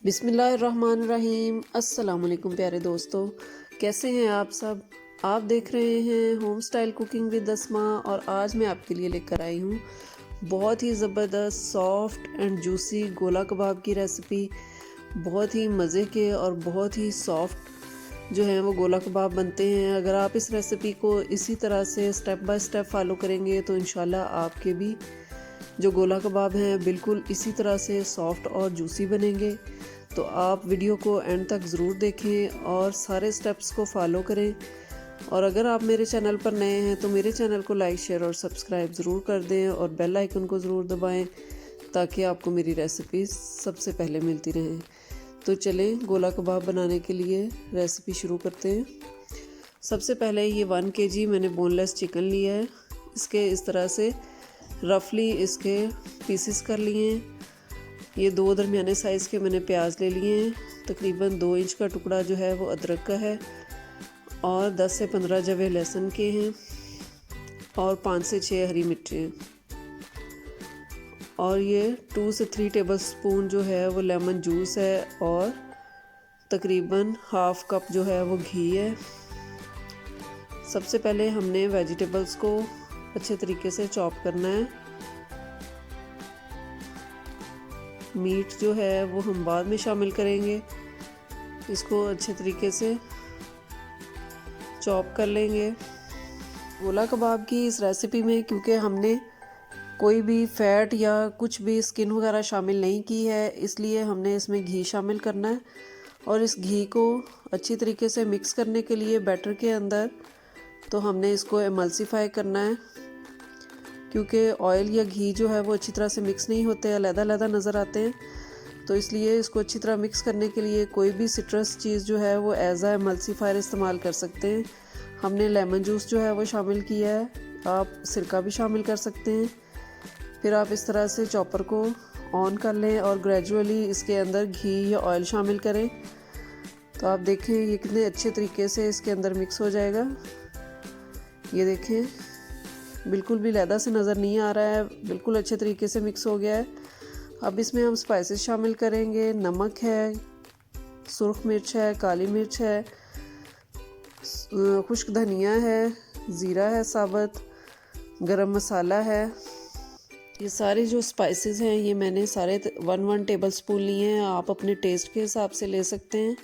बिस्मिल्लाहिर्रहमानिर्रहीम। अस्सलाम वालेकुम प्यारे दोस्तों, कैसे हैं आप सब। आप देख रहे हैं होम स्टाइल कुकिंग विद अस्मा और आज मैं आपके लिए लेकर आई हूँ बहुत ही ज़बरदस्त सॉफ्ट एंड जूसी गोला कबाब की रेसिपी। बहुत ही मज़े के और बहुत ही सॉफ्ट जो है वो गोला कबाब बनते हैं। अगर आप इस रेसिपी को इसी तरह से स्टेप बाय स्टेप फॉलो करेंगे तो इंशाल्लाह आपके भी जो गोला कबाब हैं बिल्कुल इसी तरह से सॉफ्ट और जूसी बनेंगे। तो आप वीडियो को एंड तक ज़रूर देखें और सारे स्टेप्स को फॉलो करें। और अगर आप मेरे चैनल पर नए हैं तो मेरे चैनल को लाइक शेयर और सब्सक्राइब ज़रूर कर दें और बेल आइकन को ज़रूर दबाएं ताकि आपको मेरी रेसिपी सबसे पहले मिलती रहें। तो चलें गोला कबाब बनाने के लिए रेसिपी शुरू करते हैं। सबसे पहले ये 1 kg मैंने बोनलेस चिकन लिया है। इसके इस तरह से रफली इसके पीसेस कर लिए हैं। ये 2 दरमियाने साइज़ के मैंने प्याज ले लिए हैं। तकरीबन 2 इंच का टुकड़ा जो है वो अदरक का है और 10 से 15 जवे लहसुन के हैं और 5 से 6 हरी मिर्चें हैं। और ये 2 से 3 टेबल स्पून जो है वो लेमन जूस है और तकरीबन हाफ कप जो है वो घी है। सबसे पहले हमने वेजिटेबल्स को अच्छे तरीके से चॉप करना है। मीट जो है वो हम बाद में शामिल करेंगे। इसको अच्छे तरीके से चॉप कर लेंगे। गोला कबाब की इस रेसिपी में क्योंकि हमने कोई भी फैट या कुछ भी स्किन वगैरह शामिल नहीं की है, इसलिए हमने इसमें घी शामिल करना है। और इस घी को अच्छी तरीके से मिक्स करने के लिए बैटर के अंदर तो हमने इसको एमल्सिफाई करना है, क्योंकि ऑयल या घी जो है वो अच्छी तरह से मिक्स नहीं होते, अलग-अलग नज़र आते हैं। तो इसलिए इसको अच्छी तरह मिक्स करने के लिए कोई भी सिट्रस चीज़ जो है वो एज आ एमल्सिफायर इस्तेमाल कर सकते हैं। हमने लेमन जूस जो है वो शामिल किया है, आप सिरका भी शामिल कर सकते हैं। फिर आप इस तरह से चॉपर को ऑन कर लें और ग्रेजुअली इसके अंदर घी या ऑयल शामिल करें। तो आप देखें ये कितने अच्छे तरीके से इसके अंदर मिक्स हो जाएगा। ये देखें बिल्कुल भी लैदा से नज़र नहीं आ रहा है, बिल्कुल अच्छे तरीके से मिक्स हो गया है। अब इसमें हम स्पाइसेस शामिल करेंगे। नमक है, सुर्ख मिर्च है, काली मिर्च है, खुश्क धनिया है, ज़ीरा है साबुत, गरम मसाला है। ये सारे जो स्पाइसेस हैं ये मैंने सारे 1 टेबल स्पून लिए हैं। आप अपने टेस्ट के हिसाब से ले सकते हैं।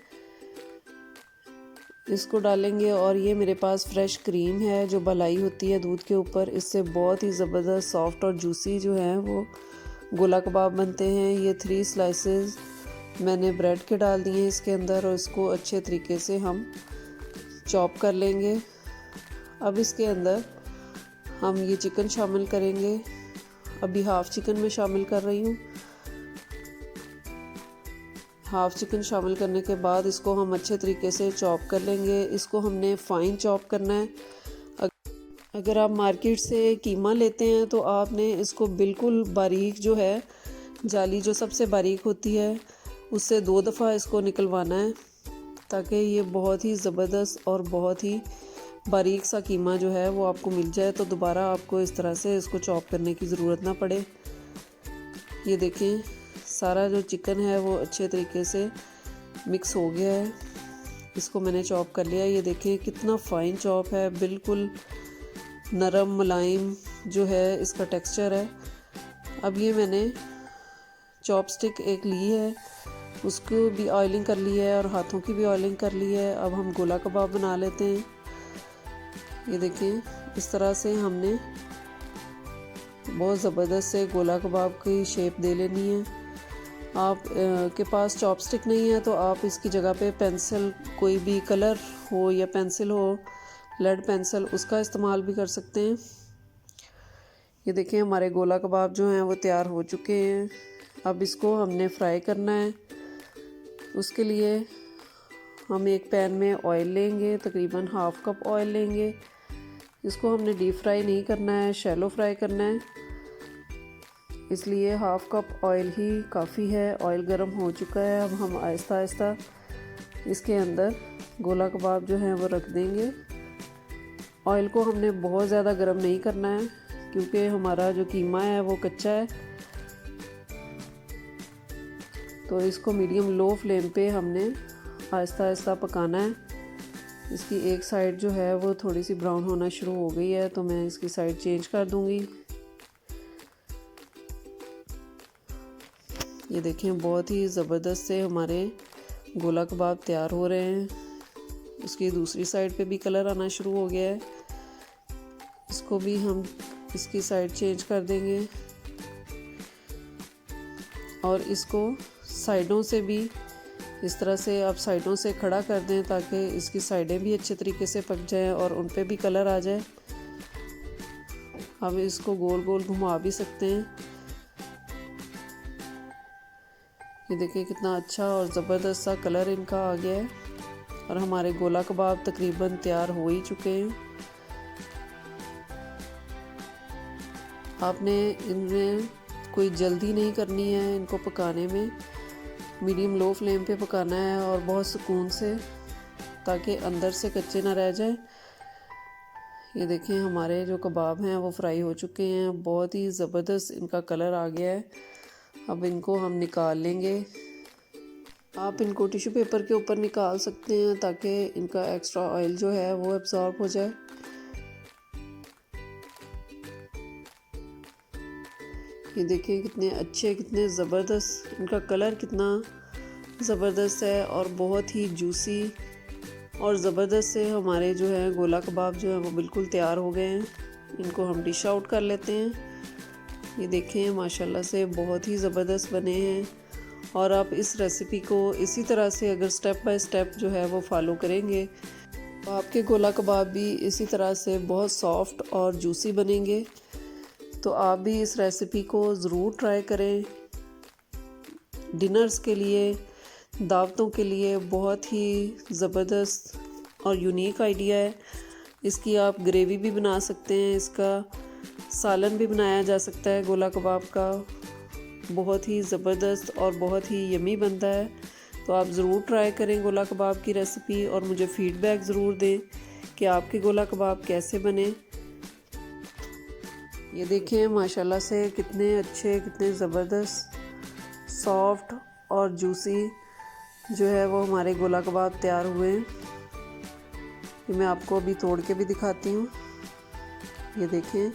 इसको डालेंगे और ये मेरे पास फ्रेश क्रीम है जो मलाई होती है दूध के ऊपर। इससे बहुत ही ज़बरदस्त सॉफ्ट और जूसी जो है वो गोला कबाब बनते हैं। ये 3 स्लाइसेस मैंने ब्रेड के डाल दिए हैं इसके अंदर और इसको अच्छे तरीके से हम चॉप कर लेंगे। अब इसके अंदर हम ये चिकन शामिल करेंगे। अभी हाफ़ चिकन मैं शामिल कर रही हूँ। हाफ़ चिकन शामिल करने के बाद इसको हम अच्छे तरीके से चॉप कर लेंगे। इसको हमने फ़ाइन चॉप करना है। अगर आप मार्केट से कीमा लेते हैं तो आपने इसको बिल्कुल बारीक जो है, जाली जो सबसे बारीक होती है उससे 2 दफ़ा इसको निकलवाना है ताकि ये बहुत ही ज़बरदस्त और बहुत ही बारीक सा कीमा जो है वो आपको मिल जाए। तो दोबारा आपको इस तरह से इसको चॉप करने की ज़रूरत ना पड़े। ये देखें सारा जो चिकन है वो अच्छे तरीके से मिक्स हो गया है। इसको मैंने चॉप कर लिया। ये देखें कितना फ़ाइन चॉप है, बिल्कुल नरम मुलायम जो है इसका टेक्सचर है। अब ये मैंने चॉपस्टिक एक ली है, उसको भी ऑयलिंग कर ली है और हाथों की भी ऑयलिंग कर ली है। अब हम गोला कबाब बना लेते हैं। ये देखें इस तरह से हमने बहुत ज़बरदस्त से गोला कबाब की शेप दे लेनी है। आप के पास चॉपस्टिक नहीं है तो आप इसकी जगह पे पेंसिल, कोई भी कलर हो या पेंसिल हो, लेड पेंसिल, उसका इस्तेमाल भी कर सकते हैं। ये देखें हमारे गोला कबाब जो हैं वो तैयार हो चुके हैं। अब इसको हमने फ्राई करना है। उसके लिए हम एक पैन में ऑयल लेंगे, तकरीबन हाफ़ कप ऑयल लेंगे। इसको हमने डीप फ्राई नहीं करना है, शैलो फ्राई करना है, इसलिए हाफ़ कप ऑयल ही काफ़ी है। ऑयल गर्म हो चुका है। अब हम आहिस्ता आहिस्ता इसके अंदर गोला कबाब जो है वो रख देंगे। ऑयल को हमने बहुत ज़्यादा गर्म नहीं करना है क्योंकि हमारा जो कीमा है वो कच्चा है। तो इसको मीडियम लो फ्लेम पे हमने आहिस्ता आहिस्ता पकाना है। इसकी एक साइड जो है वो थोड़ी सी ब्राउन होना शुरू हो गई है, तो मैं इसकी साइड चेंज कर दूंगी। ये देखें, बहुत ही ज़बरदस्त से हमारे गोला कबाब तैयार हो रहे हैं। उसकी दूसरी साइड पे भी कलर आना शुरू हो गया है। इसको भी हम इसकी साइड चेंज कर देंगे और इसको साइडों से भी इस तरह से आप साइडों से खड़ा कर दें ताकि इसकी साइडें भी अच्छे तरीके से पक जाएं और उन पे भी कलर आ जाए। हम इसको गोल गोल घुमा भी सकते हैं। ये देखिए कितना अच्छा और ज़बरदस्त सा कलर इनका आ गया है और हमारे गोला कबाब तकरीबन तैयार हो ही चुके हैं। आपने इनमें कोई जल्दी नहीं करनी है, इनको पकाने में मीडियम लो फ्लेम पे पकाना है और बहुत सुकून से, ताकि अंदर से कच्चे ना रह जाए। ये देखें, हमारे जो कबाब हैं वो फ्राई हो चुके हैं, बहुत ही ज़बरदस्त इनका कलर आ गया है। अब इनको हम निकाल लेंगे। आप इनको टिश्यू पेपर के ऊपर निकाल सकते हैं ताकि इनका एक्स्ट्रा ऑयल जो है वो एब्जॉर्ब हो जाए। ये देखिए कितने अच्छे, कितने ज़बरदस्त, इनका कलर कितना ज़बरदस्त है और बहुत ही जूसी और ज़बरदस्त से हमारे जो है गोला कबाब जो है वो बिल्कुल तैयार हो गए हैं। इनको हम डिश आउट कर लेते हैं। ये देखें, माशाल्लाह से बहुत ही ज़बरदस्त बने हैं। और आप इस रेसिपी को इसी तरह से अगर स्टेप बाय स्टेप जो है वो फॉलो करेंगे तो आपके गोला कबाब भी इसी तरह से बहुत सॉफ्ट और जूसी बनेंगे। तो आप भी इस रेसिपी को ज़रूर ट्राई करें। डिनर्स के लिए, दावतों के लिए बहुत ही ज़बरदस्त और यूनिक आइडिया है। इसकी आप ग्रेवी भी बना सकते हैं, इसका सालन भी बनाया जा सकता है गोला कबाब का। बहुत ही ज़बरदस्त और बहुत ही यमी बनता है। तो आप ज़रूर ट्राई करें गोला कबाब की रेसिपी और मुझे फ़ीडबैक ज़रूर दें कि आपके गोला कबाब कैसे बने। ये देखिए, माशाल्लाह से कितने अच्छे, कितने ज़बरदस्त, सॉफ्ट और जूसी जो है वो हमारे गोला कबाब तैयार हुए हैं। ये मैं आपको अभी तोड़ के भी दिखाती हूँ। ये देखें,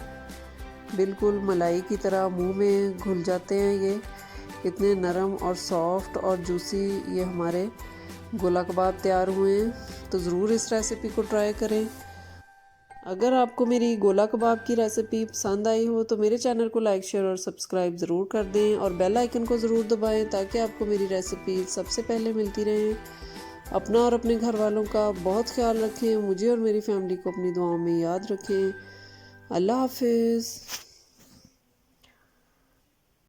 बिल्कुल मलाई की तरह मुंह में घुल जाते हैं। ये इतने नरम और सॉफ्ट और जूसी ये हमारे गोला कबाब तैयार हुए हैं। तो ज़रूर इस रेसिपी को ट्राई करें। अगर आपको मेरी गोला कबाब की रेसिपी पसंद आई हो तो मेरे चैनल को लाइक, शेयर और सब्सक्राइब ज़रूर कर दें और बेल आइकन को ज़रूर दबाएं ताकि आपको मेरी रेसिपी सबसे पहले मिलती रहे। अपना और अपने घर वालों का बहुत ख्याल रखें। मुझे और मेरी फैमिली को अपनी दुआओं में याद रखें। अल्लाह हाफिज़।